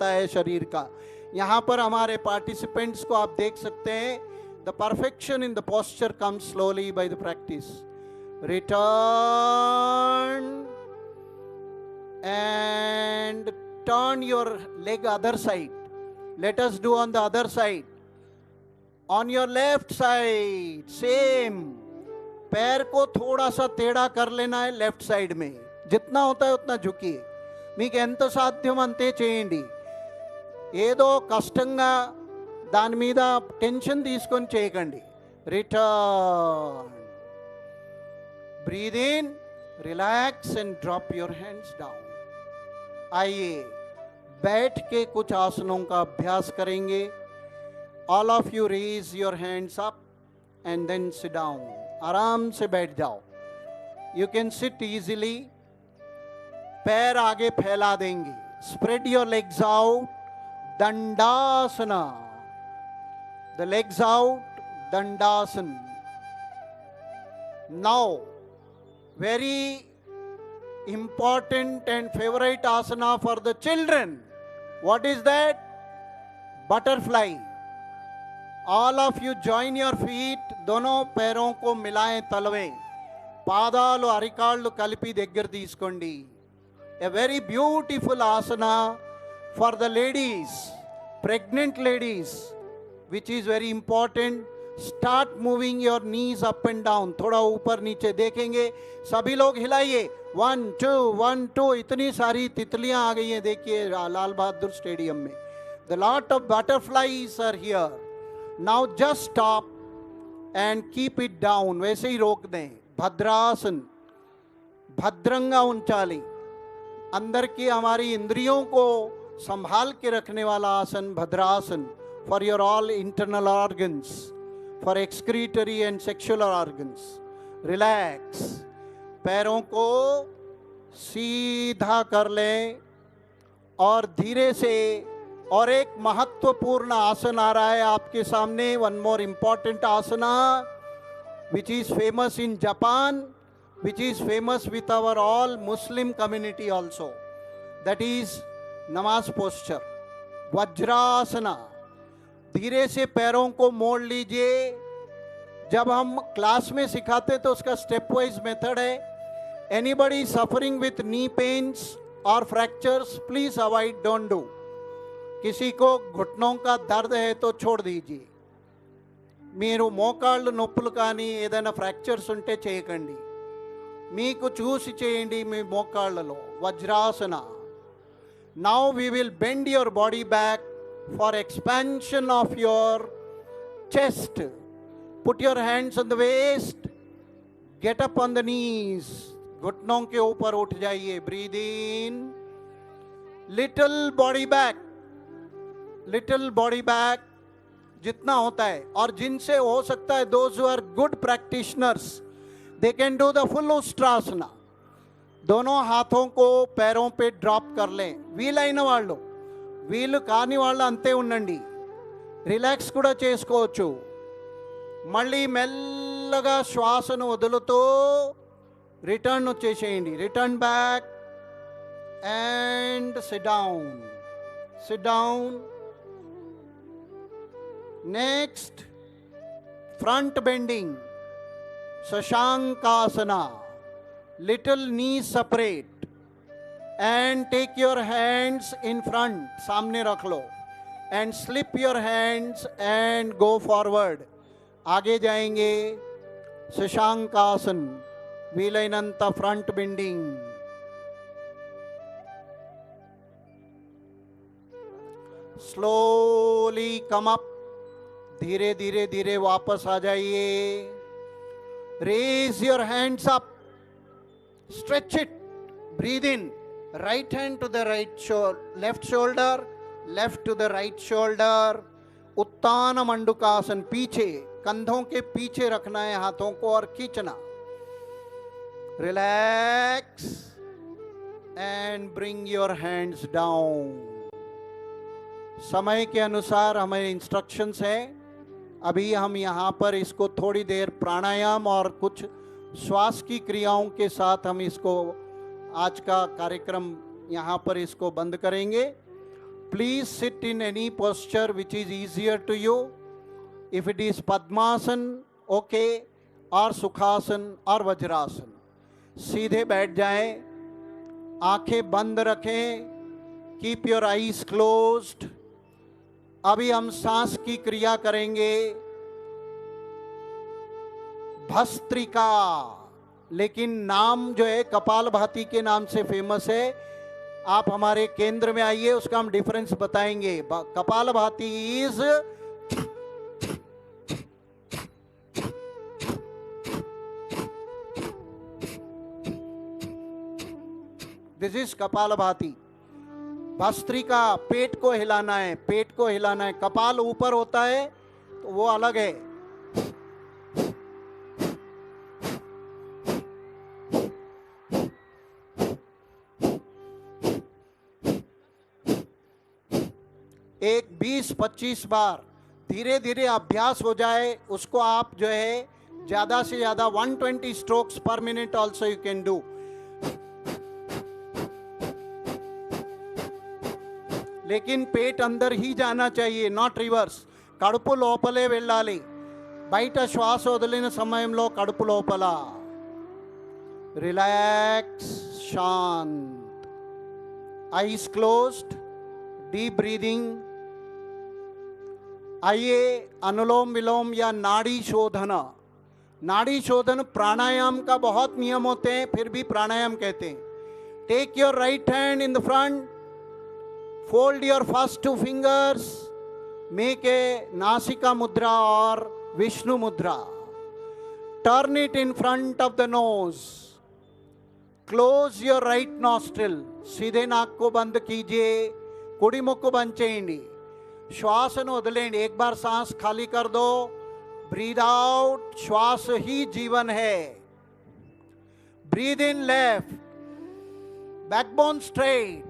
है शरीर का। यहाँ पर हमारे पार्टिसिपेंट्स को आप देख सकते हैं। The perfection in the posture comes slowly by the practice. Return and turn your leg other side. Let us do on the other side. On your left side same, पैर को थोड़ा सा टेढ़ा कर लेना है लेफ्ट साइड में, जितना होता है उतना झुकिए। మీకు ఎంత సాధ్యం అంతే చేయండి। ఏదో కష్టంగా దాని మీద టెన్షన్ తీసుకొని చేయకండి। Return, breathe in, relax and drop your hands down. आइए बैठ के कुछ आसनों का अभ्यास करेंगे। All of you raise your hands up and then sit down. आराम से बैठ जाओ। You can sit easily. पैर आगे फैला देंगे। Spread your legs out, dandasana. The legs out, dandasan. Now very important and favorite asana for the children. What is that? Butterfly. All of you join your feet. दोनों पैरों को मिलाएं तलवे। పాదాలు అరికాళ్ళు కలిపి దగ్గర తీసుకోండి। A very beautiful asana for the ladies, pregnant ladies, which is very important. Start moving your knees up and down. थोड़ा ऊपर नीचे देखेंगे। सभी लोग हिलाइए। 1 2 1 2। इतनी सारी तितलियां आ गई हैं देखिए लाल बहादुर स्टेडियम में। The lot of butterflies are here. Now just stop and keep it down. वैसे ही रोक दें। भद्रासन, भद्रंगा उंचाली। अंदर की हमारी इंद्रियों को संभाल के रखने वाला आसन bhadrasana. For your all internal organs, for excretory and sexual organs. Relax. पैरों को सीधा कर लें और धीरे से। और एक महत्वपूर्ण आसन आ रहा है आपके सामने। One more important asana which is famous in Japan, which is famous with our all Muslim community also. That is नमाज posture, वज्रासना। धीरे से पैरों को मोड़ लीजिए। जब हम क्लास में सिखाते तो उसका स्टेप वाइज मेथड है। Anybody suffering with knee pains और fractures please avoid, don't do. किसी को घुटनों का दर्द है तो छोड़ दीजिए। మీరు మోకాళ్ళు నొప్పులు కానీ ఏదైనా ఫ్రాక్చర్స్ ఉంటే చేయకండి। మీకు చూసి చేయండి మీ మోకాళ్ళలో। Vajrasana. Now we will bend your body back for expansion of your chest. Put your hands on the waist. Get up on the knees. घुटनों के ऊपर उठ जाइए। Breathe in. Little body back. Little body back जितना होता है। और जिनसे हो सकता है, those who are good practitioners, they can do the full ustrasana. दोनों हाथों को पैरों पे ड्रॉप कर लें। వీలైన వాళ్ళు, వీలు కాని వాళ్ళు అంతే ఉండండి। రిలాక్స్ కూడా చేసుకోవచ్చు। మళ్ళీ మెల్లగా శ్వాసను వదులుతూ రిటర్న్ వచ్చేసేయండి। Return back and SIT down, SIT down. Next front bending, Shashankasana. Little knee separate and take your hands in front, सामने रख लो, and slip your hands and go forward. आगे जाएंगे। शशांकासन, वीलैनंत front bending. Slowly come up. धीरे धीरे धीरे वापस आ जाइए। Raise your hands up, stretch it, breathe in. right hand to the right shoulder, left shoulder, left to the right shoulder. उत्तान मंडुकासन, पीछे कंधों के पीछे रखना है हाथों को और खींचना। Relax and bring your hands down. समय के अनुसार हमें इंस्ट्रक्शंस है। अभी हम यहाँ पर इसको थोड़ी देर प्राणायाम और कुछ श्वास की क्रियाओं के साथ हम इसको आज का कार्यक्रम यहाँ पर इसको बंद करेंगे। Please sit in any posture which is easier to you. If it is Padmasan, okay, और सुखासन और वज्रासन। सीधे बैठ जाएं, आंखें बंद रखें, कीप योर आईज क्लोज्ड। अभी हम सांस की क्रिया करेंगे भस्त्रिका, लेकिन नाम जो है कपालभाति के नाम से फेमस है। आप हमारे केंद्र में आइए, उसका हम डिफरेंस बताएंगे। Kapalbhati is this is kapalbhati. Bhastrika पेट को हिलाना है, पेट को हिलाना है। कपाल ऊपर होता है तो वो अलग है। एक 20-25 बार धीरे धीरे अभ्यास हो जाए, उसको आप जो है ज्यादा से ज्यादा 120 स्ट्रोक्स पर minute also you can do. लेकिन पेट अंदर ही जाना चाहिए, नॉट रिवर्स। కడుపు లోపలే వెళ్ళాలి, బయట శ్వాస వదిలిన సమయంలో కడుపు లోపల। Relax, Shanth, ice closed, deep breathing. आइए अनुलोम विलोम या नाड़ी शोधन। नाड़ी शोधन प्राणायाम का बहुत नियम होते हैं, फिर भी प्राणायाम कहते हैं। Take your right hand in the front, fold your first 2 fingers, make a Nasika mudra or Vishnu mudra. Turn it in front of the nose. Close your right nostril. सीधे नाक को बंद कीजिए, कुड़ी मुख को बंद చేయండి। श्वासन वदलेंడి। एक बार सांस खाली कर दो, ब्रीद आउट। श्वास ही जीवन है। Breathe in left, backbone straight,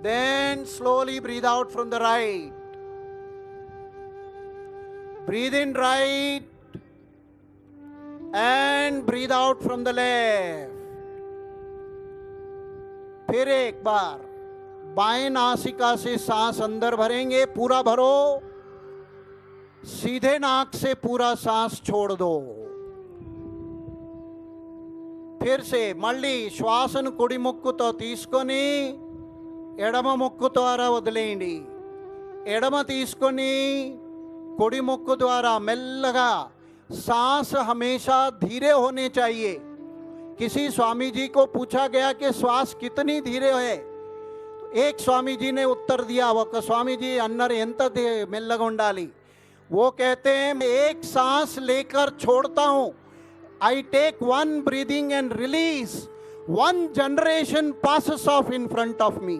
then slowly breathe out from the right. Breathe in right and breathe out from the left. फिर एक बार बाएं नासिका से सांस अंदर भरेंगे, पूरा भरो। सीधे नाक से पूरा सांस छोड़ दो। फिर से మళ్ళీ శ్వాసను కుడి ముక్కుతో తీసుకొని ఎడమ ముక్కు ద్వారా వదిలేయండి। ఎడమ తీసుకొని కుడి ముక్కు ద్వారా మెల్లగా। सांस हमेशा धीरे होने चाहिए। किसी स्वामी जी को पूछा गया कि श्वास कितनी धीरे है, तो एक स्वामी जी ने उत्तर दिया, वो स्वामी जी अन्नर ఎంత మెల్లగా ఉండాలి। वो कहते हैं मैं एक सांस लेकर छोड़ता हूं, I take 1 breathing and release, 1 generation passes off in front of me।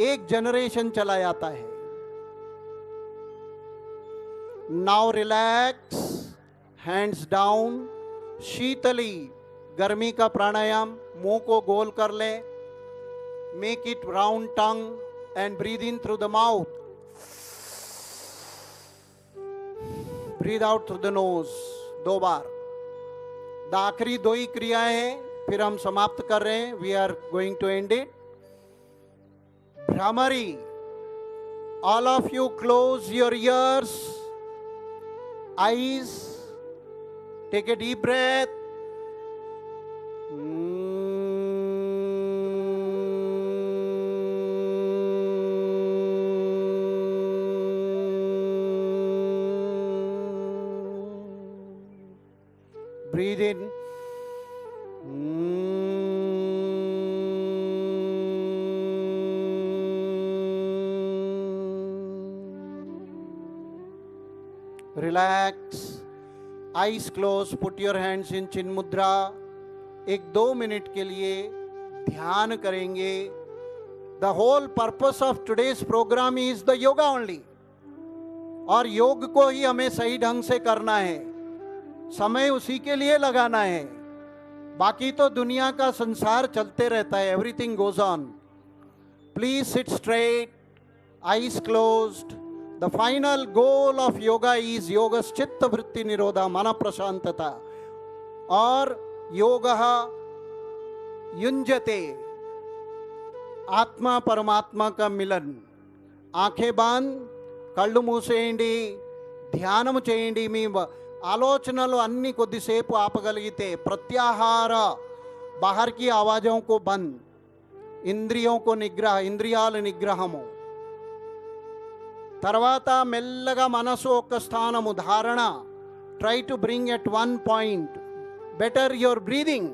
एक जनरेशन चला जाता है। Now relax, hands down. Sheetali गर्मी का प्राणायाम, मुंह को गोल कर ले। Make it round tongue and breathe in through the mouth, breathe out through the nose. 2 बार। आखिरी 2 ही क्रियाएं हैं, फिर हम समाप्त कर रहे हैं। We are going to end it. Bhramari, all of you close your ears, eyes, take a deep breath. Breathe in. Relax, eyes close, put your hands in chin mudra. 1-2 minute के लिए ध्यान करेंगे। The whole purpose of today's program is the yoga only. और योग को ही हमें सही ढंग से करना है, समय उसी के लिए लगाना है। बाकी तो दुनिया का संसार चलते रहता है, everything goes on. Please sit straight, eyes closed. The final goal of yoga is yogas chitta vritti nirodha, mana prashantata। और योगः युञ्जते, ఆత్మ పరమాత్మ का मिलन ఆంఖే బాంద్ కళ్ళు మూసేయండి ధ్యానము చేయండి మీ ఆలోచనలు అన్నీ కొద్దిసేపు ఆపగలిగితే ప్రత్యాహార बाहर की आवाज़ों को बंद इंद्रियों को निग्रह ఇంద్రియాల నిగ్రహము తర్వాత మెల్లగా మనసు ఒక స్థానము ధారణ try to bring at one point better your breathing